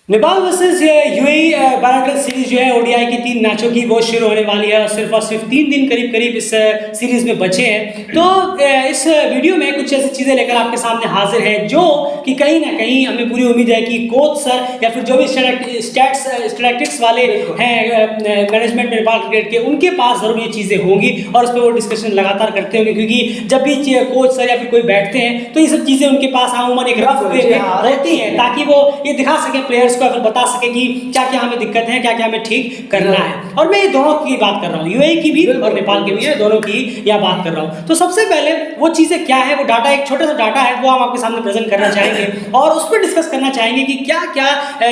Nepal versus UAE biometric series जो है ODI की 3 मैचों की वो शुरू होने वाली है और सिर्फ 3 दिन करीब इस सीरीज में बचे हैं। तो इस वीडियो में कुछ ऐसी चीज़ें लेकर आपके सामने हाजिर है जो कि कहीं ना कहीं हमें पूरी उम्मीद है कि कोच सर या फिर जो भी स्टैटिस्टिक्स वाले हैं मैनेजमेंट नेपाल क्रिकेट के, उनके पास ज़रूर ये चीज़ें होंगी और उस पर वो डिस्कशन लगातार करते होंगे, क्योंकि जब भी कोच सर या फिर कोई बैठते हैं तो ये सब चीज़ें उनके पास अमूमन एक रफ वे में रहती हैं ताकि वो ये दिखा सके प्लेयर्स को, फिर बता सके कि क्या क्या हमें दिक्कत है, क्या क्या हमें ठीक करना है। और मैं ये दोनों की बात कर रहा हूँ, यूएई की भी और नेपाल की भी है, दोनों की यह बात कर रहा हूँ। तो सबसे पहले वो चीज़ें क्या है, वो डाटा एक छोटा सा डाटा है वो हम आपके सामने प्रेजेंट करना चाहेंगे और उस पर डिस्कस करना चाहेंगे कि क्या क्या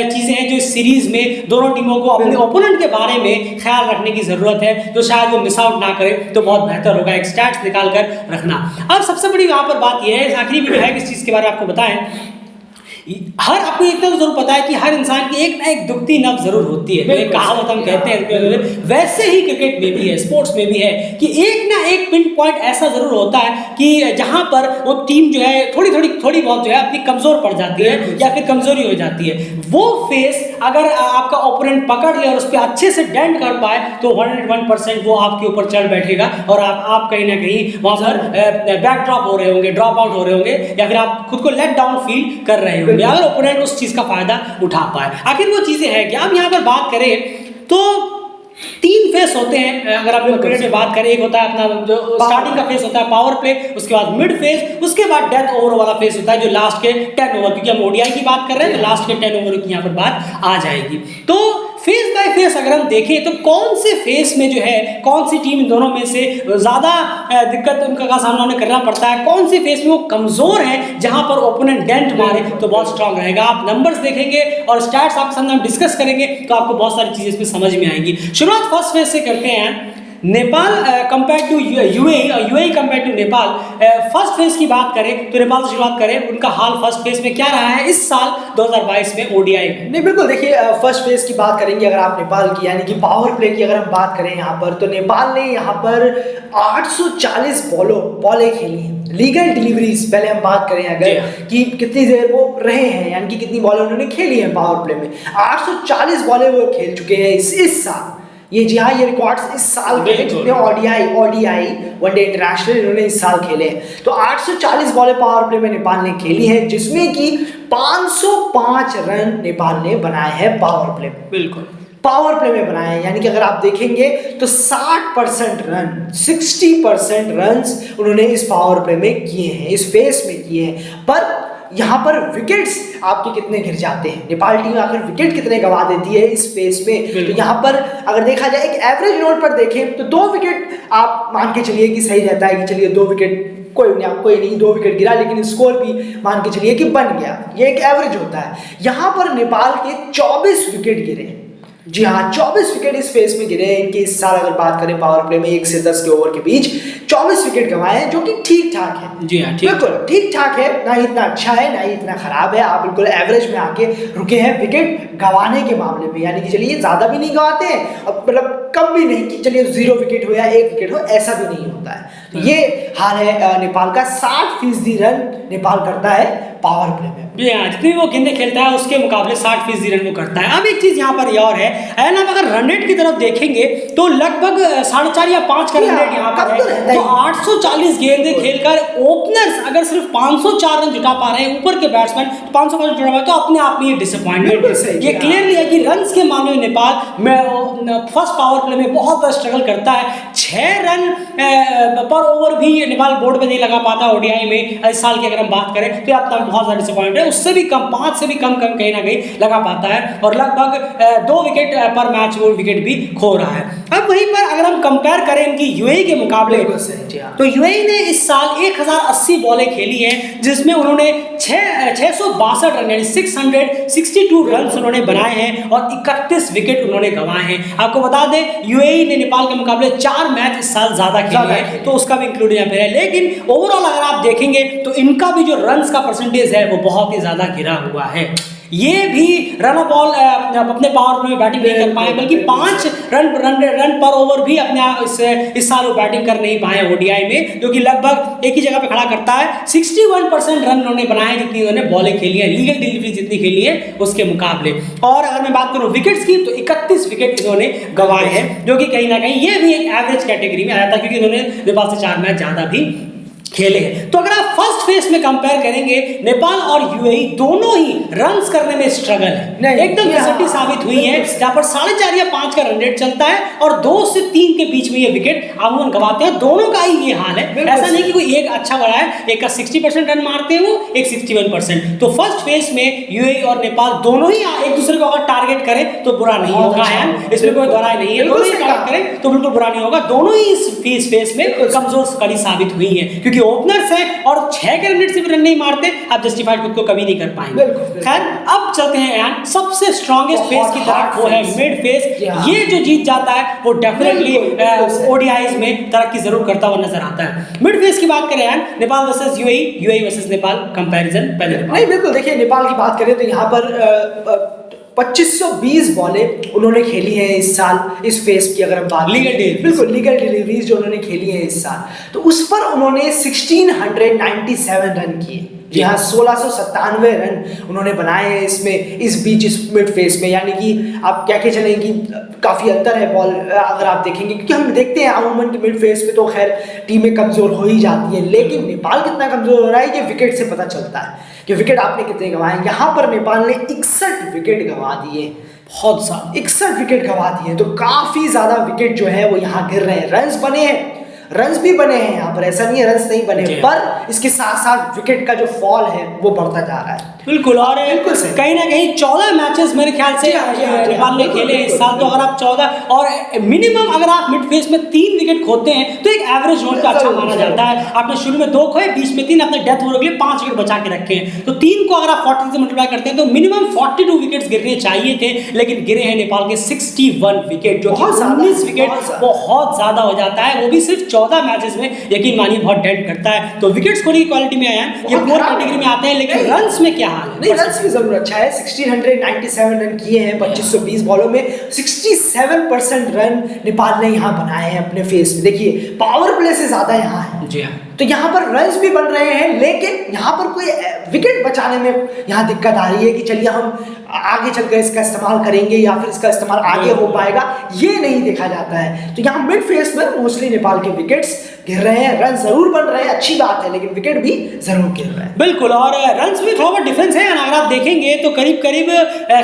चीज़ें हैं जो इस सीरीज में दोनों टीमों को अपने ओपोनेंट के बारे में ख्याल रखने की जरूरत है, जो शायद वो मिस आउट ना करे तो बहुत बेहतर होगा, एक स्टैट्स निकाल कर रखना। अब सबसे बड़ी यहाँ पर बात यह है, आखिरी वीडियो है किस चीज़ के बारे में आपको बताएं, हर आपको इतना तो जरूर पता है कि हर इंसान की एक ना एक दुखती नब्ज जरूर होती है, तो एक कहावत हम कहते हैं, वैसे ही क्रिकेट में भी है, स्पोर्ट्स में भी है कि एक ना एक पिन पॉइंट ऐसा जरूर होता है कि जहां पर वो टीम जो है थोड़ी बहुत जो है अपनी कमजोर पड़ जाती है या फिर कमजोरी हो जाती है। वो फेस अगर आपका ओपोनेंट पकड़ ले और उस पर अच्छे से डेंट कर पाए तो 101% वो आपके ऊपर चढ़ बैठेगा और आप कहीं ना कहीं वहां पर बैक ड्रॉप हो रहे होंगे, ड्रॉप आउट हो रहे होंगे या फिर आप खुद को लेट डाउन फील कर रहे होंगे अगर ओपोनेंट उस चीज का फायदा उठा पाए। आखिर वो चीजें हैं कि आप यहाँ पर बात करें तो 3 फेस होते हैं। अगर आप क्रिकेट में बात करें, एक होता है अपना जो स्टार्टिंग का फेस होता है पावर प्ले, उसके बाद मिड फेस, उसके बाद डेथ ओवर वाला फेस होता है जो लास्ट के 10 ओवर, क्योंकि हम ओडीआई की बात कर रहे हैं तो लास्ट के 10 ओवर की यहाँ पर बात आ जाएगी। तो फेस बाय फेस अगर हम देखें तो कौन से फेस में जो है कौन सी टीम इन दोनों में से ज़्यादा दिक्कत उनका सामना उन्हें करना पड़ता है, कौन सी फेस में वो कमज़ोर है जहां पर ओपोनेंट डेंट मारे तो बहुत स्ट्रांग रहेगा। आप नंबर्स देखेंगे और स्टैट्स आपके सामने हम डिस्कस करेंगे तो आपको बहुत सारी चीज़ें इसमें समझ में आएंगी। शुरुआत फर्स्ट फेस से करते हैं, नेपाल कंपेयर टू यूएई और UAE compare to Nepal. First phase की बात करें तो नेपाल से शुरुआत करें, उनका हाल फर्स्ट फेज में क्या रहा है इस साल 2022 में ओडीआई में? नहीं बिल्कुल, देखिए फर्स्ट फेज की बात करेंगे अगर आप नेपाल की, यानी कि पावर प्ले की अगर हम बात करें यहाँ पर, तो नेपाल ने यहाँ पर 840 बॉलें खेली हैं। लीगल डिलीवरीज पहले हम बात करें अगर कि कितनी देर वो रहे हैं, यानी कि कितनी बॉलें उन्होंने खेली हैं पावर प्ले में, 840 बॉलें वो खेल चुके हैं इस साल। ये जी हाँ, ये रिकॉर्ड्स इस साल के जितने ओडीआई वनडे इंटरनेशनल इन्होंने इस साल खेले हैं, तो 840 बॉलें पावर प्ले में नेपाल ने खेली है, जिसमें कि 505 रन नेपाल ने बनाए हैं पावर प्ले में। बिल्कुल पावर प्ले में बनाए हैं, यानी कि अगर आप देखेंगे तो 60% रन 60% रन्स उन्होंने इस पावर प्ले में किए हैं, इस फेस में किए हैं। पर यहाँ पर विकेट्स आपके कितने गिर जाते हैं, नेपाल टीम आखिर विकेट कितने गंवा देती है इस फेस में, तो यहाँ पर अगर देखा जाए एक एवरेज नोट पर देखें तो 2 विकेट आप मान के चलिए कि सही रहता है कि चलिए 2 विकेट कोई नहीं 2 विकेट गिरा, लेकिन स्कोर भी मान के चलिए कि बन गया, ये एक एवरेज होता है। यहाँ पर नेपाल के 24 विकेट गिरे, जी हाँ 24 विकेट इस फेस में गिरे हैं इनके इस साल। अगर बात करें पावर प्ले में 1 से 10 के ओवर के बीच 24 विकेट गंवाए हैं, जो कि ठीक ठाक है। जी हाँ, बिल्कुल ठीक ठाक है, ना इतना अच्छा है ना ही इतना खराब है, आप बिल्कुल एवरेज में आके रुके हैं विकेट गंवाने के मामले में, यानी कि चलिए ज्यादा भी नहीं गंवाते हैं और मतलब कम भी नहीं कि चलिए 0 विकेट हो या 1 विकेट हो, ऐसा भी नहीं होता है। तो ये हाल है नेपाल का। 60% रन नेपाल करता है पावर प्ले में। जी हाँ, जितनी वो गेंदें खेलता है उसके मुकाबले 60% रन वो करता है। अब एक चीज यहाँ पर और है, आप अगर रन रेट की तरफ देखेंगे तो लगभग 4.5 या 5 का रन रेट यहाँ पर है। तो 840 गेंदें खेलकर ओपनर्स अगर सिर्फ 504 रन जुटा पा रहे हैं, ऊपर के बैट्समैन 505 जुटा पा रहे, तो अपने आप में ये डिसअपॉइंटमेंट है। ये क्लियरली है कि रन्स के मामले में नेपाल में फर्स्ट पावर प्ले में बहुत स्ट्रगल करता है। 6 रन पर ओवर भी नेपाल बोर्ड में नहीं लगा पाता ओडीआई में इस साल की अगर हम बात करें तो अब तक बहुत ज़्यादा डिसअपॉइंट है। उससे भी कम 5 से भी कम कहीं ना कहीं लगा पाता है और लगभग 2 विकेट पर मैच वो विकेट भी खो रहा है। अब वहीं पर अगर हम कंपेयर करें इनकी यूएई के मुकाबले तो यूएई ने इस साल 1080 बॉलें खेली हैं, जिसमें उन्होंने 662 रन यानी 662 रन उन्होंने बनाए हैं और 31 विकेट उन्होंने गंवाए हैं। आपको बता दें यूएई ने नेपाल के मुकाबले 4 मैच इस साल ज्यादा खेले हैं, तो उसका भी इंक्लूड यहाँ पे है। लेकिन ओवरऑल अगर आप देखेंगे तो इनका भी जो रन्स का परसेंटेज है वो बहुत ही ज्यादा गिरा हुआ है। ये भी रन ऑफ बॉल अपने पावर प्ले में बैटिंग नहीं कर पाए, बल्कि 5 रन पर ओवर भी अपने इस साल वो बैटिंग कर नहीं पाए ओडीआई में, जो कि लगभग एक ही जगह पे खड़ा करता है। 61% रन उन्होंने बनाए जितनी उन्होंने बॉलें खेली है, लीगल डिलीवरी जितनी खेली है उसके मुकाबले। और अगर मैं बात करूं विकेट्स की, तो 31 विकेट इन्होंने गंवाए हैं, जो कि कहीं ना कहीं ये भी एक एवरेज कैटेगरी में आया था, क्योंकि इन्होंने नेपाल से 4 मैच ज्यादा भी खेले हैं। तो अगर आप फर्स्ट फेज में कंपेयर करेंगे, नेपाल और यूएई दोनों ही रन्स करने में स्ट्रगल है, एकदम नेसेसिटी साबित हुई है, जहां पर 4.5 या 5 का रन रेट चलता है और 2 से 3 के बीच में ये विकेट अमूमन गंवाते हैं। दोनों का ही ये हाल है, ऐसा नहीं कि कोई एक अच्छा बड़ा है, एक का 60% रन मारते हैं वो, एक 61%। तो फर्स्ट फेज में यूएई और नेपाल दोनों ही एक दूसरे को अगर टारगेट करें तो बुरा नहीं होगा, इसमें कोई दोहराई नहीं है, दोनों ही टारगेट करें तो बिल्कुल बुरा नहीं होगा। दोनों ही इस फेज में कमजोर कड़ी साबित हुई है, क्योंकि ओपनर्स हैं और 6 के रन से भी रन नहीं मारते, आप जस्टिफाइड खुद को कभी नहीं कर पाएंगे। खैर, अब चलते हैं यार सबसे स्ट्रॉन्गेस्ट फेज की तरफ, वो है मिड फेज। ये जो जीत जाता है वो डेफिनेटली ओडीआईज में तरक्की जरूर करता हुआ नजर आता है। मिड फेज की बात करें यार, Nepal versus UAE, UAE versus Nepal comparison पहले नहीं, बिल्कुल देखिए, नेपाल की बात करें तो यहाँ पर 2520 बॉलें उन्होंने खेली हैं इस साल, इस फेज की अगर हम बात करें, बिल्कुल लीगल डिलीवरीज जो उन्होंने खेली हैं इस साल, तो उस पर उन्होंने 1697 रन किए। जी हाँ, 1697 रन उन्होंने बनाए हैं इसमें, इस बीच, इस मिड फेज में। यानी कि आप क्या के चलें कि काफ़ी अंतर है बॉल अगर आप देखेंगे, क्योंकि हम देखते हैं अमूमन की मिड फेज में तो खैर टीमें कमज़ोर हो ही जाती हैं, लेकिन नेपाल कितना कमज़ोर हो रहा है ये विकेट से पता चलता है कि विकेट आपने कितने गंवाए। यहाँ पर नेपाल ने 61 विकेट गंवा दिए, बहुत सा 61 विकेट गंवा दिए, तो काफ़ी ज़्यादा विकेट जो है वो यहाँ गिर रहे हैं। रन्स बने हैं, रन्स भी बने हैं यहाँ पर, ऐसा नहीं है रन्स नहीं बने, पर इसके साथ साथ विकेट का जो फॉल है वो बढ़ता जा रहा है। बिल्कुल, और कहीं ना कहीं 14 मैचेस मेरे ख्याल से नेपाल ने खेले इस साल, तो अगर आप 14 और मिनिमम अगर आप मिड फेज में 3 विकेट खोते हैं तो एक एवरेज नोट का अच्छा माना जाता है। आपने शुरू में 2 खोए, बीच में 3, अपने डेथ ओवर के लिए 5 विकेट बचा के रखे हैं, तो 3 को अगर आप 40 से मल्टीप्लाई करते हैं तो मिनिमम 42 विकेट्स गिरने चाहिए थे, लेकिन गिरे हैं नेपाल के 61 विकेट, जो कि 19 विकेट बहुत ज्यादा हो जाता है, वो भी सिर्फ 14 मैचेस में। यकीन मानिए बहुत डेंट करता है। तो विकेट स्कोरिंग की क्वालिटी में आया है, ये पुअर कैटेगरी में आते हैं, लेकिन रन्स में क्या नहीं, रन्स भी जरूर अच्छा है। 1697 रन किए हैं 2520 बॉलों में, 67% रन नेपाल ने यहाँ बनाए हैं अपने फेस में। देखिए पावर प्ले से ज्यादा यहाँ है, जी हाँ, तो यहाँ पर रन्स भी बन रहे हैं, लेकिन यहाँ पर कोई विकेट बचाने में यहाँ दिक्कत आ रही है कि चलिए हम आगे चलकर इसका इस्तेमाल करेंगे या फिर इसका इस्तेमाल आगे हो पाएगा, ये नहीं देखा जाता है। तो यहाँ मिड फेस में मोस्टली नेपाल के विकेट्स गिर रहे हैं, रन जरूर बन रहे हैं, अच्छी बात है, लेकिन विकेट भी जरूर गिर रहे हैं। बिल्कुल, और रन्स में थोड़ा बहुत डिफरेंस है, अगर आप देखेंगे तो करीब करीब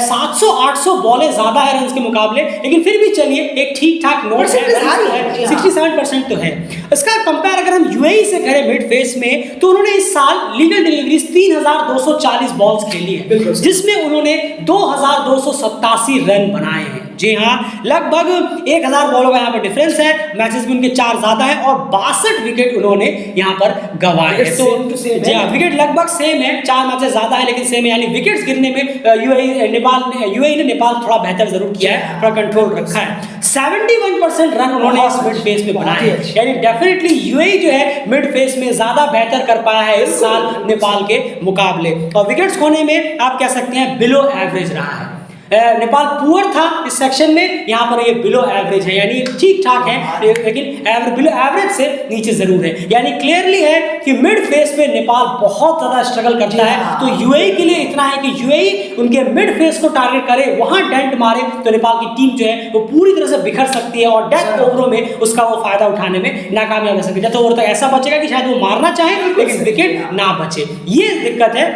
700-800 बॉलें ज्यादा है रन्स के मुकाबले, लेकिन फिर भी चलिए एक ठीक ठाक नोट है, 67% तो है। इसका कंपेयर अगर हम यूएई से करें मिड फेस में, तो उन्होंने इस साल लीगल डिलीवरीज 3240 बॉल्स खेली है, जिसमें उन्होंने 2287 रन बनाए हैं। जी हाँ, लगभग 1000 बॉलों का यहाँ पर डिफरेंस है, मैचेस भी उनके 4 ज्यादा है और 62 विकेट उन्होंने यहाँ पर गंवाए हैं। तो जी हाँ, विकेट लगभग सेम है, 4 मैचेस ज्यादा है लेकिन सेम है, यानी विकेट्स गिरने में यूएई ने नेपाल थोड़ा बेहतर जरूर किया है, थोड़ा कंट्रोल रखा है। 71% रन उन्होंने इस मिड फेज में बनाए हैं, यानी डेफिनेटली यूएई जो है मिड फेज में ज्यादा बेहतर कर पाया है इस साल नेपाल के मुकाबले। और विकेट्स खोने में आप कह सकते हैं बिलो एवरेज रहा है। नेपाल पुअर था इस सेक्शन में, यहाँ पर ये बिलो एवरेज है, यानी ठीक ठाक है, लेकिन बिलो एवरेज से नीचे जरूर है। यानी क्लियरली है कि मिड फेस पे नेपाल बहुत ज्यादा स्ट्रगल करता है। तो यूएई के लिए इतना है कि यूएई उनके मिड फेस को टारगेट करे, वहां डेंट मारे, तो नेपाल की टीम जो है वो पूरी तरह से बिखर सकती है और डेथ ओवरों में उसका वो फायदा उठाने में नाकामयाब हो सकती है। डेथ ओवर तो ऐसा बचेगा कि शायद वो मारना चाहे लेकिन विकेट ना बचे, ये दिक्कत है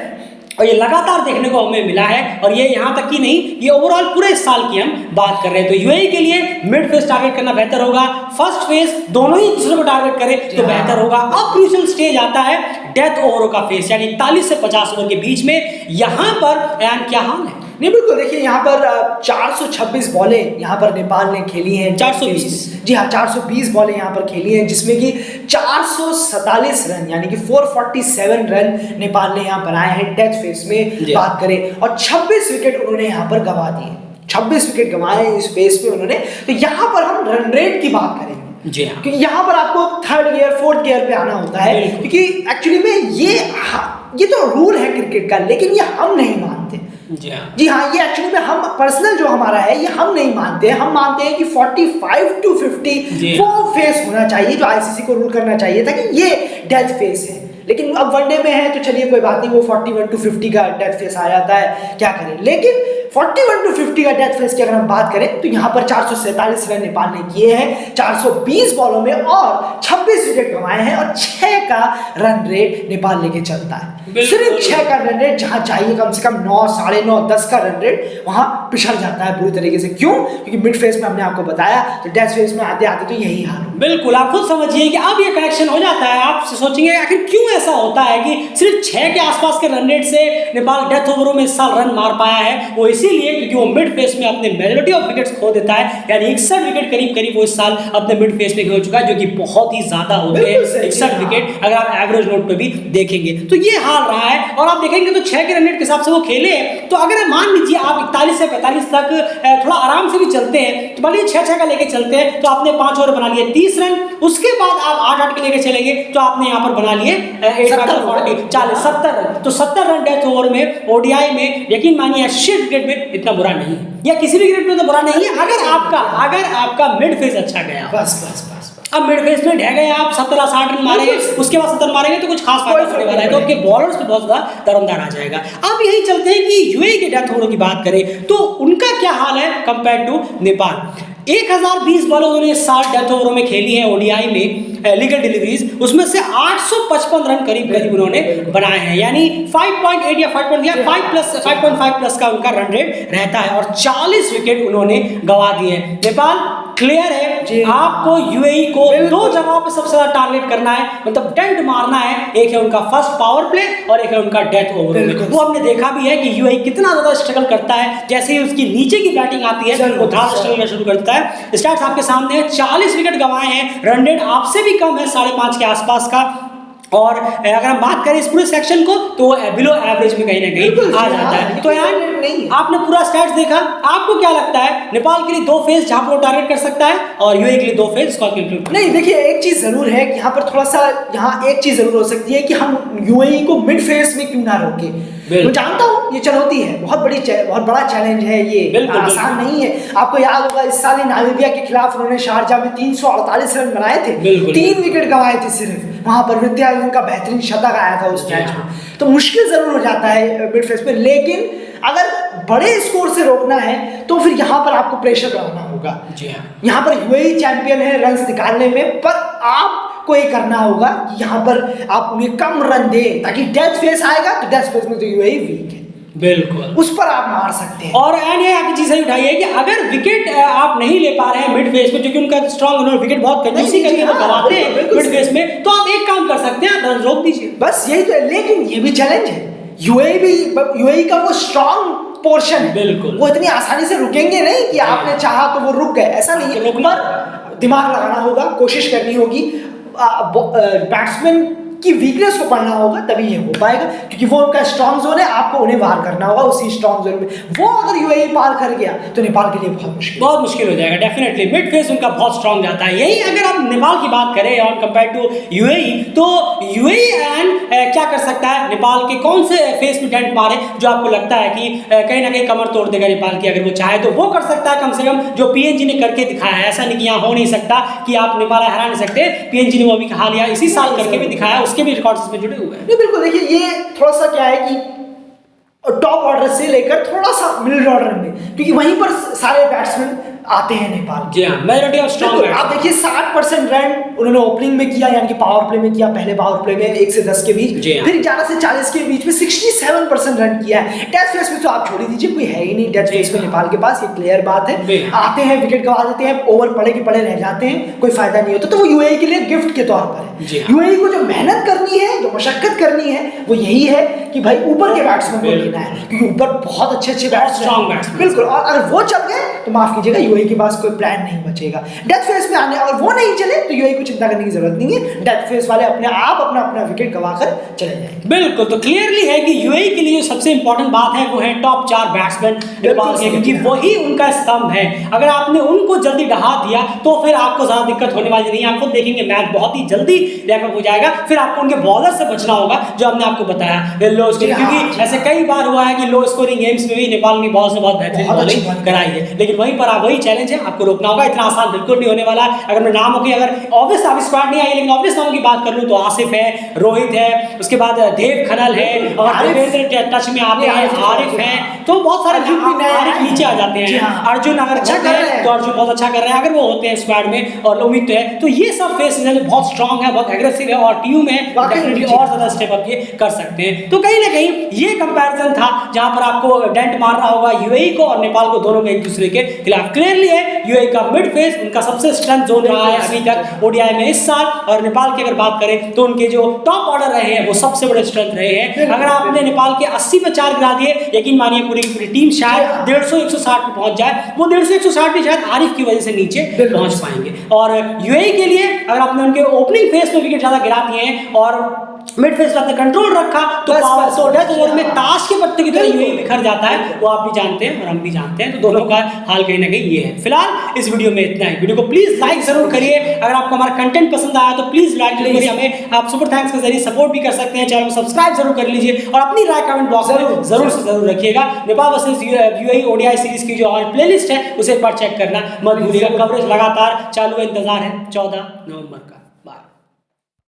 और ये लगातार देखने को हमें मिला है। और ये यहाँ तक की नहीं, ये ओवरऑल पूरे साल की हम बात कर रहे हैं। तो यूएई के लिए मिड फेज टारगेट करना बेहतर होगा, फर्स्ट फेज दोनों ही दूसरे को टारगेट करे तो बेहतर होगा। अब क्रूशियल स्टेज आता है डेथ ओवरों का फेज, यानी 41 से 50 ओवर के बीच में। यहाँ पर क्या हाल है? नहीं, बिल्कुल देखिए, यहाँ पर 426 बॉलें यहाँ पर नेपाल ने खेली हैं, 420, जी हाँ 420 बॉलें यहाँ पर खेली हैं, जिसमें कि 447 रन यानी कि 447 रन नेपाल ने यहाँ बनाए हैं डेथ फेस में बात करें, और 26 विकेट उन्होंने यहाँ पर गंवा दिए, 26 विकेट गंवाए इस फेस में उन्होंने। तो यहाँ पर हम रन रेट की बात करेंगे, जी हाँ, क्योंकि यहाँ पर आपको 3rd गियर 4th गियर पे आना होता है, क्योंकि एक्चुअली में ये तो रूल है क्रिकेट का, लेकिन ये हम नहीं मानते। जी हाँ, ये एक्चुअली में हम पर्सनल जो हमारा है ये हम नहीं मानते हैं, हम मानते हैं कि 45 to 50 वो फेस होना चाहिए जो आईसीसी को रूल करना चाहिए था कि ये डेथ फेस है। लेकिन अब वनडे में है तो चलिए कोई बात नहीं, वो 41 to 50 का डेथ फेस आ जाता है, क्या करें। लेकिन 41 to 50 का डेथ फेस की अगर हम बात करें तो यहाँ पर 447 रन नेपाल ने किए हैं 420 बॉलों में और 26 विकेट गंवाए हैं और 6 का रन रेट नेपाल लेके चलता है। सिर्फ 6 का रन रेट जहां चाहिए कम से कम 9, 9.5, 10 का रन रेट वहां पिछड़ जाता है पूरी तरीके से। क्यों? क्योंकि मिड फेस में हमने आपको बताया, तो डेथ फेस में आते आते तो यही हाल। बिल्कुल, आप खुद समझिए कि अब ये कनेक्शन हो जाता है। आप सोचेंगे आखिर क्यों ऐसा होता है कि सिर्फ 6 के आसपास के रन रेट से नेपाल डेथ ओवरों में इस साल रन मार पाया है। वो इसीलिए क्योंकि वो मिड फेस में अपने मेजॉरिटी ऑफ विकेट्स खो देता है, यानी 61 विकेट करीब वो इस साल अपने मिड फेस में खो चुका है, जो कि बहुत ही ज्यादा होते हैं 61 विकेट अगर आप एवरेज नोट पे भी देखेंगे तो ये हाल रहा है। और आप देखेंगे तो 6 के रन रेट के हिसाब से वो खेले, तो अगर मान लीजिए आप 41 से 45 तक थोड़ा आराम से भी चलते हैं, तो मान लीजिए 6 का लेके चलते हैं तो आपने 5 ओवर बना लिए 30 रन, उसके बाद आप 8 के लेके चलेंगे तो आपने यहाँ पर बना लिए 70 रन। तो 70 रन डेथ ओवर में ओडीआई में यकीन मानिए एसोसिएट क्रिकेट में इतना बुरा नहीं है, या किसी भी क्रिकेट में तो बुरा नहीं है अगर आपका मिड फेस अच्छा गया। बस अब मिड फेस में ढह गए आप 17-60 रन मारेंगे, उसके बाद 70 मारेंगे तो कुछ खास फायदा होने वाला है, तो आपके बॉलर्स पे बहुत ज्यादा दरमदार आ जाएगा। अब यही चलते हैं कि यूएई के डेथ ओवर की बात करें तो उनका क्या हाल है कंपेयर टू नेपाल। 1020 बॉलों उन्होंने 60 डेथ ओवरों में खेली है ओडीआई में लीगल डिलीवरीज, उसमें से 855 रन करीब उन्होंने बनाए हैं, यानी 5.8 या 5.5 प्लस का उनका रन रेट रहता है और 40 विकेट उन्होंने गंवा दिए हैं। नेपाल क्लियर है, आपको यूएई को 2 जगहों पे सबसे ज्यादा टारगेट करना है, मतलब डेंट मारना है। एक है उनका फर्स्ट पावर प्ले और एक है उनका डेथ ओवर में। वो हमने देखा भी है कि यूएई कितना ज्यादा स्ट्रगल करता है, जैसे ही उसकी नीचे की बैटिंग आती है वो धार स्ट्रगल करना शुरू करता है। स्टैट्स आपके सामने है, 40 विकेट गंवाए हैं, रन रेट आपसे भी कम है 5.5 के आसपास का, और अगर हम बात करें इस पूरे सेक्शन को तो बिलो एवरेज में कहीं ना कहीं आ जाता है। तो यार आपने पूरा स्टैट्स देखा, आपको क्या लगता है नेपाल के लिए 2 फेज जहां पर वो टारगेट कर सकता है और यूएई के लिए 2 फेज इसको इंक्लूड? नहीं, देखिए एक चीज जरूर है कि यहाँ पर थोड़ा सा एक चीज जरूर हो सकती है कि हम यूएई को मिड फेस में क्यों ना रोके। मैं जानता हूँ ये चुनौती है, बहुत बड़ा चैलेंज है, ये आसान नहीं है। आपको याद होगा इस साल नामीबिया के खिलाफ उन्होंने शारजा में 348 रन बनाए थे, 3 विकेट गंवाए थे सिर्फ, वहां पर विद्या का बेहतरीन शतक आया था उस मैच में। तो मुश्किल जरूर हो जाता है मिड फेस में, लेकिन अगर बड़े स्कोर से रोकना है तो फिर यहाँ पर आपको प्रेशर बनाना होगा। यहाँ पर यूएई चैंपियन है रन्स निकालने में, पर आपको ये करना होगा कि यहाँ पर आप उन्हें कम रन दें, ताकि डेथ फेस आएगा तो डेथ फेस में तो यूएई वीक है, बिल्कुल उस पर आप मार सकते हैं। और ये आपकी चीज सही उठाई है कि अगर विकेट आप नहीं ले पा रहे हैं मिड फेस में, जो कि उनका स्ट्रांग उन्होंने विकेट बहुत कंजूसी करके वो गंवाते हैं मिड फेस में, तो आप एक काम कर सकते हैं, रन रोक दीजिए, बस यही तो है। लेकिन ये भी चैलेंज है, यूएई का वो स्ट्रांग पोर्शन है, बिल्कुल वो इतनी आसानी से रुकेंगे नहीं कि आपने चाहा तो वो रुक गए, ऐसा नहीं है। पर दिमाग लगाना होगा, कोशिश करनी होगी, बैट्समैन की वीकनेस को पढ़ना होगा, तभी ये हो पाएगा, क्योंकि वो उनका स्ट्रॉन्ग जोन है, आपको उन्हें वार करना होगा उसी स्ट्रॉन्ग जोन में। वो अगर यूएई पार कर गया तो नेपाल के लिए बहुत मुश्किल हो जाएगा। डेफिनेटली मिड फेस उनका बहुत स्ट्रॉन्ग जाता है। यही अगर आप नेपाल की बात करें और कंपेयर टू यूएई, तो यूएई एंड क्या कर सकता है, नेपाल के कौन से फेस में डेंट मारे जो आपको लगता है कि कहीं ना कहीं कमर तोड़ देगा नेपाल की, अगर वो चाहे तो वो कर सकता है, कम से कम जो पीएनजी ने करके दिखाया है। ऐसा नहीं कि यहाँ हो नहीं सकता कि आप नेपाल हरा नहीं सकते, पीएनजी ने वो भी कहा लिया, इसी साल करके भी दिखाया, उसके भी रिकॉर्ड्स इसमें जुड़े हुए हैं। नहीं बिल्कुल, देखिए ये थोड़ा सा क्या है कि टॉप ऑर्डर से लेकर थोड़ा सा मिडिल ऑर्डर में, क्योंकि वहीं पर सारे बैट्समैन आते हैं नेपाल। जी हाँ, मेजॉरिटी ऑफ स्ट्रॉन्ग। आप देखिए 60% रन उन्होंने ओपनिंग में किया, यानी कि पावर प्ले में किया, पहले पावर प्ले में 1 से 10 के बीच, फिर 11 से 40 के बीच में 67% रन किया है। डेथ फेस में तो आप छोड़ ही दीजिए, कोई है ही नहीं डेथ फेस में नेपाल के पास, ये क्लियर बात है। आते हैं, विकेट गंवा देते हैं, ओवर पड़े के पड़े रह जाते हैं, कोई फायदा नहीं होता, तो वो यूएई के लिए गिफ्ट के तौर पर है। यूएई को जो मेहनत करनी है, जो मशक्कत करनी है, वो यही है कि भाई ऊपर के बैट्समैन को लेना है, क्योंकि ऊपर बहुत अच्छे बैट्समैन, बिल्कुल, और अगर वो चल गए तो माफ कीजिएगा यूएई के पास कोई प्लान नहीं बचेगा। डेथ फेस में आने, और वो नहीं चले तो यूएई को चिंता करने की जरूरत नहीं है, डेथ फेस वाले अपने आप अपना अपना विकेट गवाकर चले जाएंगे। बिल्कुल, तो क्लियरली है कि यूएई के लिए जो सबसे इंपॉर्टेंट बात है वो है टॉप 4 बैट्समैन नेपाल के, क्योंकि वही उनका स्तंभ है। अगर आपने उनको जल्दी डहा दिया तो फिर आपको ज्यादा दिक्कत होने वाली नहीं है। आप खुद देखेंगे मैच बहुत ही जल्दी रैप हो जाएगा। फिर आपको उनके बॉलर से बचना होगा, जो हमने आपको बताया लो स्कोरिंग, क्योंकि ऐसे कई बार हुआ है कि लो स्कोरिंग गेम्स में भी नेपाल ने बॉल से बहुत बेहतरीन बॉलिंग कराई है, लेकिन वहीं पर वही चैलेंज है, आपको रोकना होगा। इतना आसान बिल्कुल नहीं होने वाला। अगर मैं नामों की, अगर ऑब्वियस अभी स्क्वाड नहीं आई, लेकिन ऑब्वियस नामों की बात कर लूं तो आसिफ है, रोहित है, उसके बाद देव खनल है, और देवेंद्र टच में आते हैं, आरिफ है, तो बहुत सारे आरिफ नीचे आ जाते हैं। अर्जुन अगर अच्छा कर रहे हैं तो अर्जुन बहुत अच्छा कर रहे हैं, अगर वो होते हैं स्क्वाड में, और उम्मीद तो है। तो ये सब फेस बहुत स्ट्रांग है, बहुत एग्रेसिव है, और टीम में डेफिनेटली और ज्यादा स्टेप अप ये कर सकते हैं। तो कहीं ना कहीं ये कंपैरिजन था जहां पर आपको डेंट मारना होगा यूएई को और नेपाल को, दोनों को एक दूसरे के खिलाफ। क्लियरली है यूएई का मिड फेस उनका सबसे स्ट्रेंथ जोन रहा है अभी तक ओडीआई में इस साल, और नेपाल की अगर बात करें तो उनके जो टॉप ऑर्डर रहे हैं वो सबसे बड़े स्ट्रेंथ रहे हैं। अगर आपने नेपाल के 80 में 4 गिरा दिए, यकीन मानिए पूरी की पूरी टीम शायद 150-160 पे पहुंच जाए। वो 150-160 भी शायद आरिफ की वजह से नीचे पहुंच पाएंगे। और यूएई के लिए अगर आपने उनके ओपनिंग फेस में विकेट ज्यादा गिरा दिए हैं और मिड फेस पे आपने कंट्रोल रखा तो पावर तो डेथ ओवर में ताश के पत्ते की तरह यूएई बिखर जाता है। वो आप भी जानते हैं और हम भी जानते हैं, तो दोनों का हाल कहीं ना कहीं ये है। फिलहाल इस वीडियो में इतना ही। वीडियो को प्लीज लाइक जरूर करिए। अगर आपको हमारा कंटेंट पसंद आया तो प्लीज लाइक करिए। हमें आप सुपर थैंक्स के जरिए सपोर्ट भी कर सकते हैं। चैनल को सब्सक्राइब जरूर कर लीजिए और अपनी राय कमेंट बॉक्स में जरूर से जरूर रखिएगा। Nepal versus UAE ODI series की जो हमारी प्लेलिस्ट है उसे एक बार चेक करना मत भूलिएगा। कवरेज लगातार चालू है, इंतजार है 14 नवंबर का। बाय।